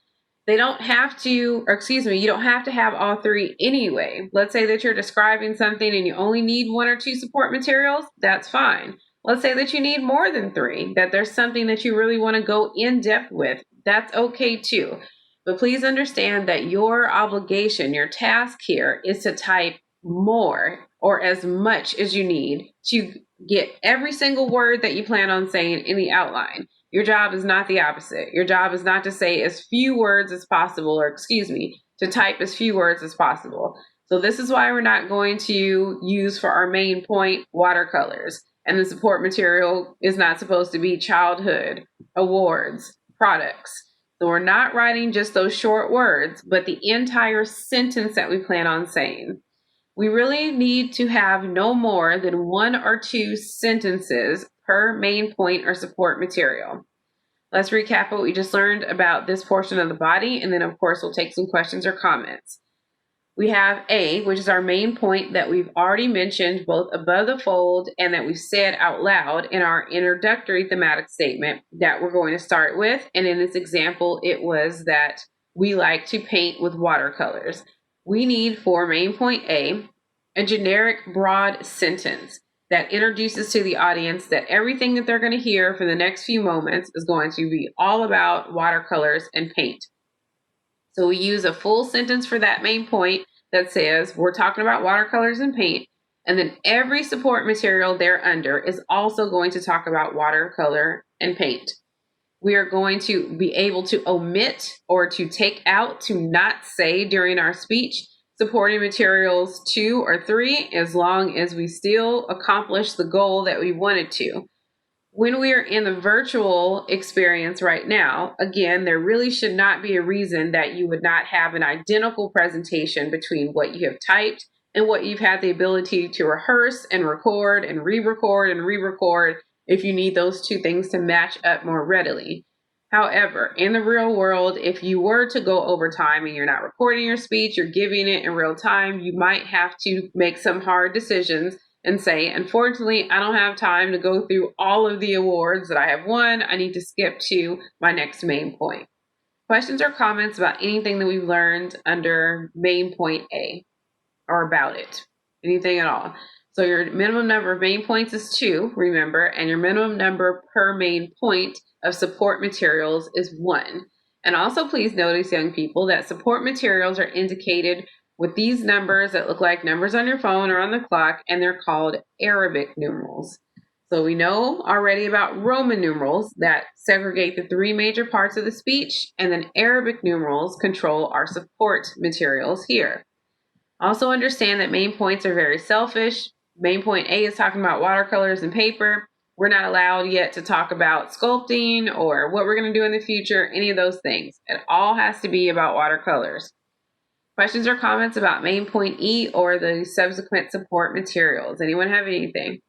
They don't have to, or excuse me, you don't have to have all three anyway. Let's say that you're describing something and you only need one or two support materials, that's fine. Let's say that you need more than three, that there's something that you really want to go in depth with, that's okay too. But please understand that your obligation, your task here is to type more or as much as you need to get every single word that you plan on saying in the outline. Your job is not the opposite. Your job is not to say as few words as possible, or excuse me, to type as few words as possible. So this is why we're not going to use for our main point watercolors. And the support material is not supposed to be childhood, awards, products. So we're not writing just those short words, but the entire sentence that we plan on saying. We really need to have no more than one or two sentences per main point or support material. Let's recap what we just learned about this portion of the body, and then of course we'll take some questions or comments. We have A, which is our main point that we've already mentioned both above the fold and that we've said out loud in our introductory thematic statement that we're going to start with. And in this example, it was that we like to paint with watercolors. We need for main point A generic broad sentence that introduces to the audience that everything that they're going to hear for the next few moments is going to be all about watercolors and paint. So we use a full sentence for that main point that says we're talking about watercolors and paint, and then every support material there under is also going to talk about watercolor and paint. We are going to be able to omit or to take out, to not say during our speech, supporting materials 2 or 3, as long as we still accomplish the goal that we wanted to. When we are in the virtual experience right now, again, there really should not be a reason that you would not have an identical presentation between what you have typed and what you've had the ability to rehearse and record and re-record and re-record if you need those two things to match up more readily. However, in the real world, if you were to go over time and you're not recording your speech, you're giving it in real time, you might have to make some hard decisions and say, unfortunately, I don't have time to go through all of the awards that I have won. I need to skip to my next main point. Questions or comments about anything that we've learned under main point A or about it? Anything at all? So your minimum number of main points is 2, remember, and your minimum number per main point of support materials is 1. And also please notice, young people, that support materials are indicated with these numbers that look like numbers on your phone or on the clock, and they're called Arabic numerals. So we know already about Roman numerals that segregate the 3 major parts of the speech, and then Arabic numerals control our support materials here. Also understand that main points are very selfish. Main point A is talking about watercolors and paper. We're not allowed yet to talk about sculpting or what we're going to do in the future, any of those things. It all has to be about watercolors. Questions or comments about main point E or the subsequent support materials? Anyone have anything?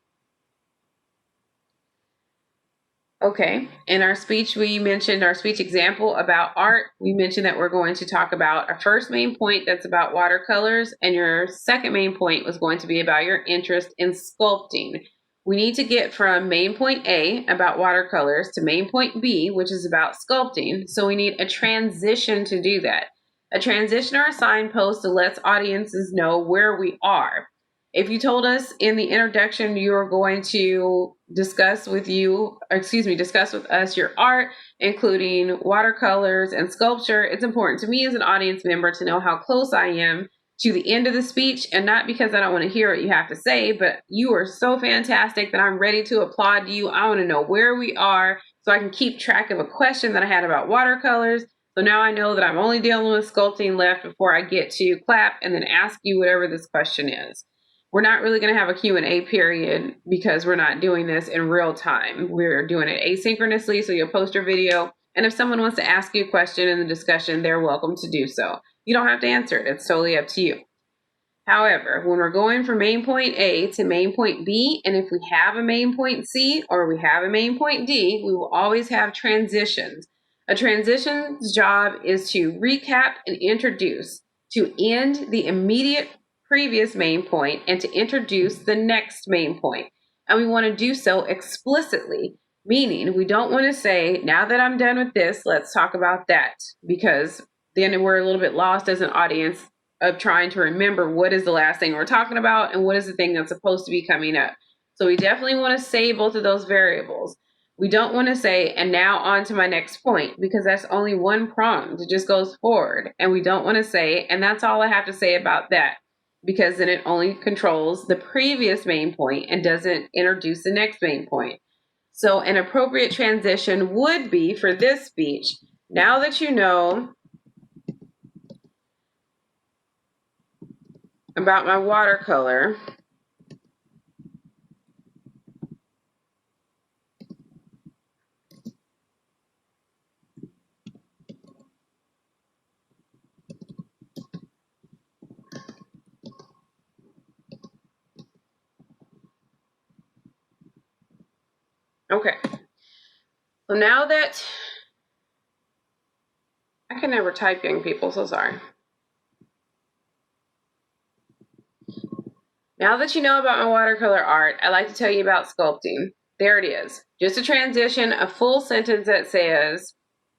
Okay, in our speech, we mentioned our speech example about art. We mentioned that we're going to talk about our first main point that's about watercolors, and your second main point was going to be about your interest in sculpting. We need to get from main point A about watercolors to main point B, which is about sculpting. So we need a transition to do that. A transition or a signpost that lets audiences know where we are. If you told us in the introduction you were going to discuss with us your art, including watercolors and sculpture, it's important to me as an audience member to know how close I am to the end of the speech, and not because I don't want to hear what you have to say, but you are so fantastic that I'm ready to applaud you. I want to know where we are so I can keep track of a question that I had about watercolors. So now I know that I'm only dealing with sculpting left before I get to clap and then ask you whatever this question is. We're not really going to have a Q&A period because we're not doing this in real time. We're doing it asynchronously, so you'll post your video. And if someone wants to ask you a question in the discussion, they're welcome to do so. You don't have to answer it. It's totally up to you. However, when we're going from main point A to main point B, and if we have a main point C or we have a main point D, we will always have transitions. A transition's job is to recap and introduce, to end the immediate previous main point and to introduce the next main point. And we want to do so explicitly, meaning we don't want to say, now that I'm done with this, let's talk about that, because then we're a little bit lost as an audience of trying to remember what is the last thing we're talking about and what is the thing that's supposed to be coming up. So we definitely want to say both of those variables. We don't want to say, and now on to my next point, because that's only one prompt. It just goes forward. And we don't want to say, and that's all I have to say about that, because then it only controls the previous main point and doesn't introduce the next main point. So an appropriate transition would be for this speech, now that you know about my watercolor, okay. So now that, I can never type, young people, so sorry. Now that you know about my watercolor art, I'd like to tell you about sculpting. There it is. Just a transition, a full sentence that says,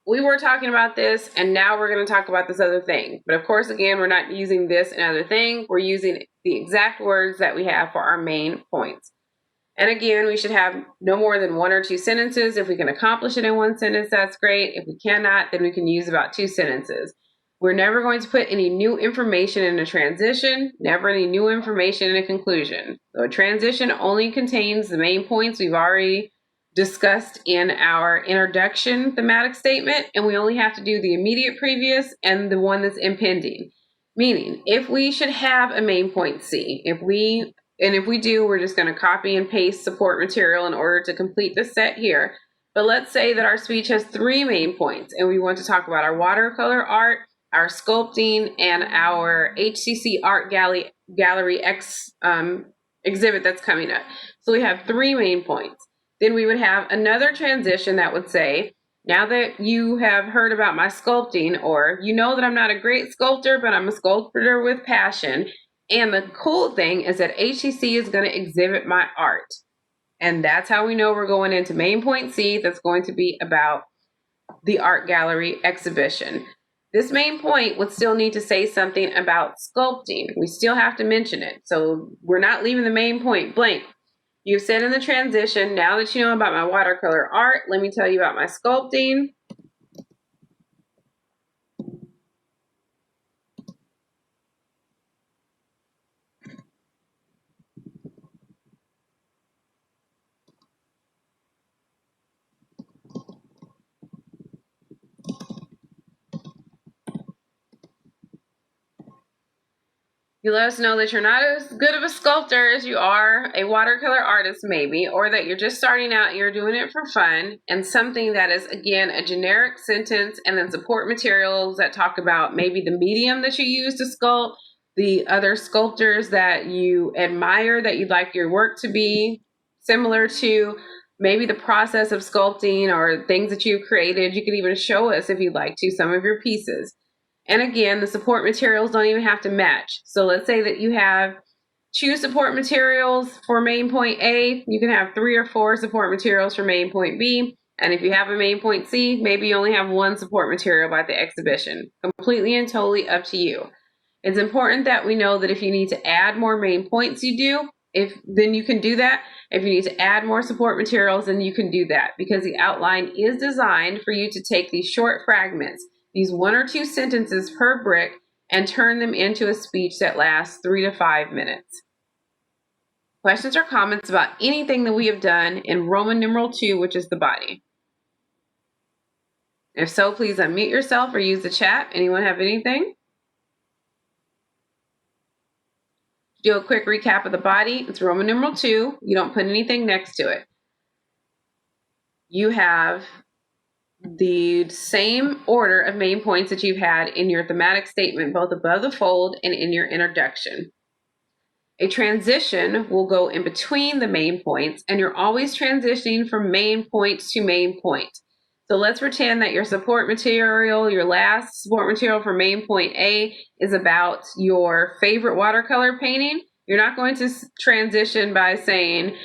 we were talking about this, and now we're going to talk about this other thing. But of course, again, we're not using this and other thing. We're using the exact words that we have for our main points. And again, we should have no more than 1 or 2 sentences. If we can accomplish it in 1 sentence, that's great. If we cannot, then we can use about 2 sentences. We're never going to put any new information in a transition, never any new information in a conclusion. So a transition only contains the main points we've already discussed in our introduction thematic statement, and we only have to do the immediate previous and the one that's impending. Meaning, if we should have a main point C, if we do, we're just going to copy and paste support material in order to complete the set here. But let's say that our speech has 3 main points, and we want to talk about our watercolor art, our sculpting, and our HCC Art Gallery exhibit that's coming up. So we have 3 main points. Then we would have another transition that would say, now that you have heard about my sculpting, or you know that I'm not a great sculptor, but I'm a sculptor with passion. And the cool thing is that HCC is going to exhibit my art. And that's how we know we're going into main point C. That's going to be about the art gallery exhibition. This main point would still need to say something about sculpting. We still have to mention it. So we're not leaving the main point blank. You've said in the transition, now that you know about my watercolor art, let me tell you about my sculpting. You let us know that you're not as good of a sculptor as you are a watercolor artist, maybe, or that you're just starting out and you're doing it for fun, and something that is, again, a generic sentence, and then support materials that talk about maybe the medium that you use to sculpt, the other sculptors that you admire, that you'd like your work to be similar to, maybe the process of sculpting or things that you've created. You could even show us, if you'd like to, some of your pieces. And again, the support materials don't even have to match. So let's say that you have 2 support materials for main point A. You can have 3 or 4 support materials for main point B. And if you have a main point C, maybe you only have 1 support material about the exhibition. Completely and totally up to you. It's important that we know that if you need to add more main points, then you can do that. If you need to add more support materials, then you can do that, because the outline is designed for you to take these short fragments, these 1 or 2 sentences per brick, and turn them into a speech that lasts 3 to 5 minutes. Questions or comments about anything that we have done in Roman numeral 2, which is the body? If so, please unmute yourself or use the chat. Anyone have anything? Do a quick recap of the body. It's Roman numeral 2. You don't put anything next to it. You have the same order of main points that you've had in your thematic statement, both above the fold and in your introduction. A transition will go in between the main points, and you're always transitioning from main point to main point. So let's pretend that your support material, your last support material for main point A, is about your favorite watercolor painting. You're not going to transition by saying,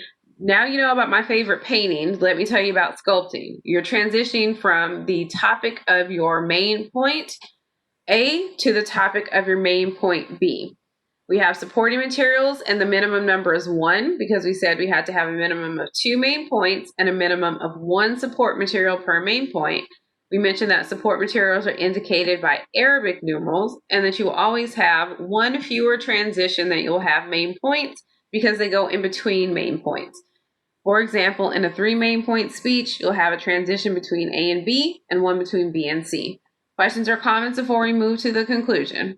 now you know about my favorite painting, let me tell you about sculpting. You're transitioning from the topic of your main point A, to the topic of your main point B. We have supporting materials, and the minimum number is 1 because we said we had to have a minimum of 2 main points and a minimum of 1 support material per main point. We mentioned that support materials are indicated by Arabic numerals and that you will always have 1 fewer transition that you'll have main points because they go in between main points. For example, in a 3 main point speech, you'll have a transition between A and B and 1 between B and C. Questions or comments before we move to the conclusion?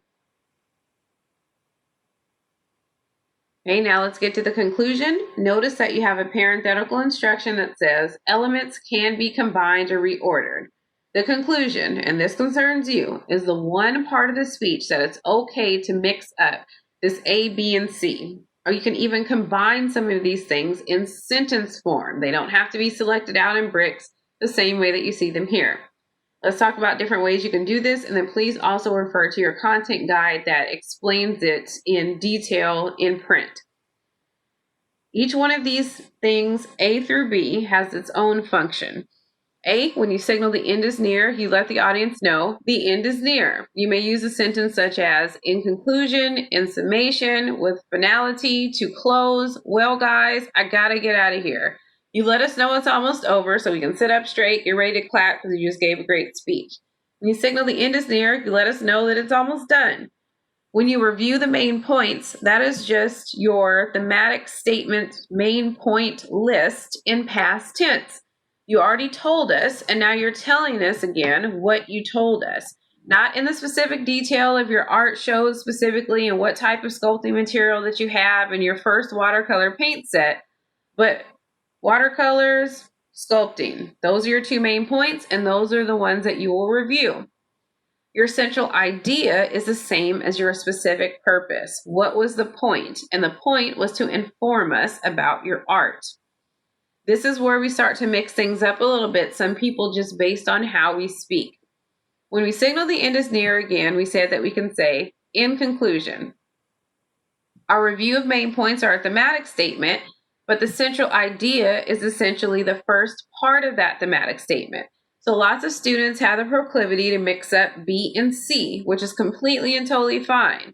Okay, now let's get to the conclusion. Notice that you have a parenthetical instruction that says elements can be combined or reordered. The conclusion, and this concerns you, is the one part of the speech that it's okay to mix up this A, B, and C. Or you can even combine some of these things in sentence form. They don't have to be selected out in bricks the same way that you see them here. Let's talk about different ways you can do this, and then please also refer to your content guide that explains it in detail in print. Each one of these things, A through B, has its own function. A, when you signal the end is near, you let the audience know the end is near. You may use a sentence such as, in conclusion, in summation, with finality, to close, well guys, I gotta get out of here. You let us know it's almost over so we can sit up straight, get ready to clap because you just gave a great speech. When you signal the end is near, you let us know that it's almost done. When you review the main points, that is just your thematic statement main point list in past tense. You already told us, and now you're telling us again what you told us. Not in the specific detail of your art shows specifically and what type of sculpting material that you have in your first watercolor paint set, but watercolors, sculpting. Those are your 2 main points, and those are the ones that you will review. Your central idea is the same as your specific purpose. What was the point? And the point was to inform us about your art. This is where we start to mix things up a little bit, some people just based on how we speak. When we signal the end is near again, we said that we can say, in conclusion. Our review of main points are a thematic statement, but the central idea is essentially the first part of that thematic statement. So lots of students have the proclivity to mix up B and C, which is completely and totally fine.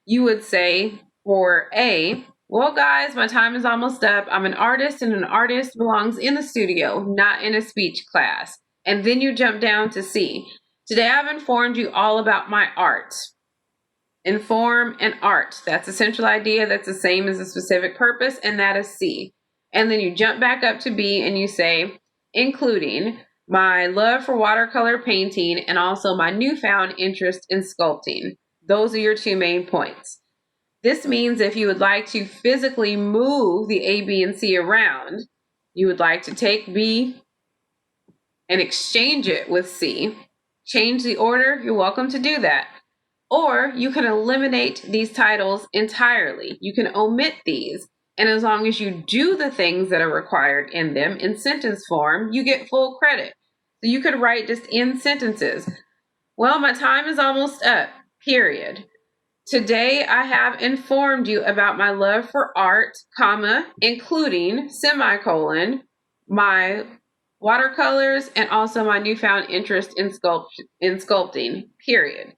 You would say for A, well, guys, my time is almost up. I'm an artist, and an artist belongs in the studio, not in a speech class. And then you jump down to C. Today, I've informed you all about my art. Inform and art. That's a central idea. That's the same as a specific purpose, and that is C. And then you jump back up to B and you say, including my love for watercolor painting and also my newfound interest in sculpting. Those are your 2 main points. This means if you would like to physically move the A, B, and C around, you would like to take B and exchange it with C, change the order, you're welcome to do that. Or you can eliminate these titles entirely. You can omit these, and as long as you do the things that are required in them in sentence form, you get full credit. So you could write just in sentences. Well, my time is almost up, period. Today, I have informed you about my love for art, comma, including, semicolon, my watercolors, and also my newfound interest in sculpting, period.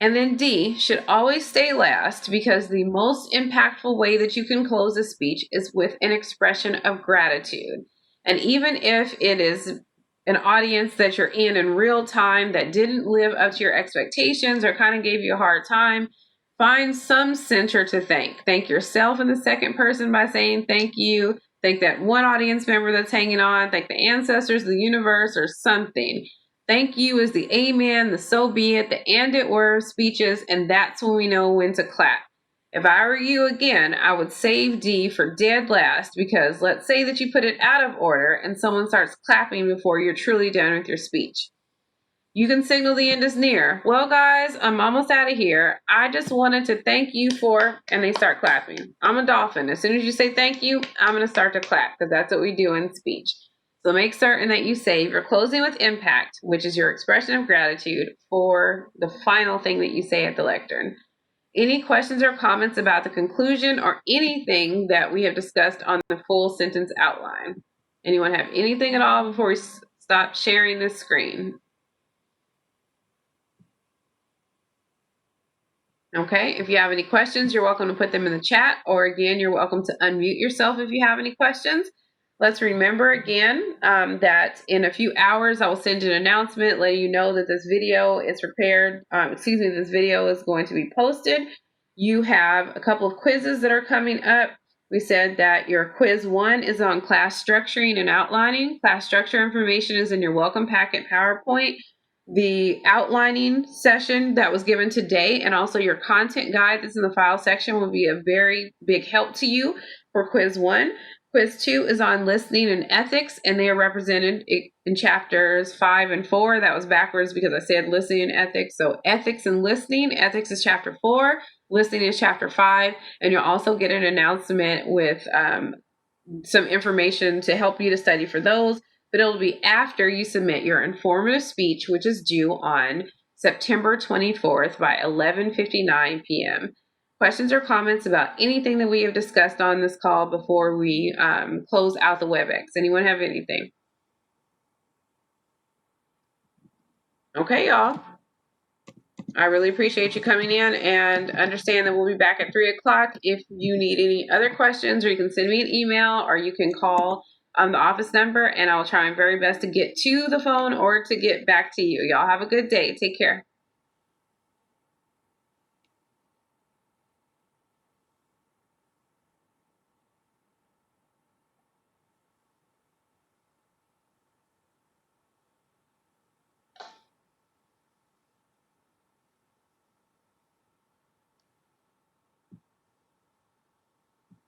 And then D should always stay last because the most impactful way that you can close a speech is with an expression of gratitude. And even if it is an audience that you're in real time that didn't live up to your expectations or kind of gave you a hard time, find some center to thank. Thank yourself in the second person by saying thank you. Thank that one audience member that's hanging on. Thank the ancestors, the universe, or something. Thank you is the amen, the so be it, the and it were speeches, and that's when we know when to clap. If I were you again, I would save D for dead last because let's say that you put it out of order and someone starts clapping before you're truly done with your speech. You can signal the end is near. Well, guys, I'm almost out of here. I just wanted to thank you for, and they start clapping. I'm a dolphin. As soon as you say thank you, I'm going to start to clap because that's what we do in speech. So make certain that you save your closing with impact, which is your expression of gratitude, for the final thing that you say at the lectern. Any questions or comments about the conclusion or anything that we have discussed on the full sentence outline? Anyone have anything at all before we stop sharing this screen? Okay, if you have any questions, you're welcome to put them in the chat, or again, you're welcome to unmute yourself if you have any questions. Let's remember again that in a few hours, I will send you an announcement letting you know that this video is prepared. This video is going to be posted. You have a couple of quizzes that are coming up. We said that your quiz 1 is on class structuring and outlining. Class structure information is in your welcome packet PowerPoint. The outlining session that was given today and also your content guide that's in the file section will be a very big help to you for quiz 1. Quiz 2 is on listening and ethics, and they are represented in chapters 5 and 4. That was backwards because I said listening and ethics. So ethics and listening. Ethics is chapter 4. Listening is chapter 5. And you'll also get an announcement with some information to help you to study for those. But it'll be after you submit your informative speech, which is due on September 24th by 11:59 p.m. Questions or comments about anything that we have discussed on this call before we close out the WebEx? Anyone have anything? Okay, y'all. I really appreciate you coming in, and understand that we'll be back at 3 o'clock. If you need any other questions, or you can send me an email, or you can call the office number, and I'll try my very best to get to the phone or to get back to you. Y'all have a good day. Take care.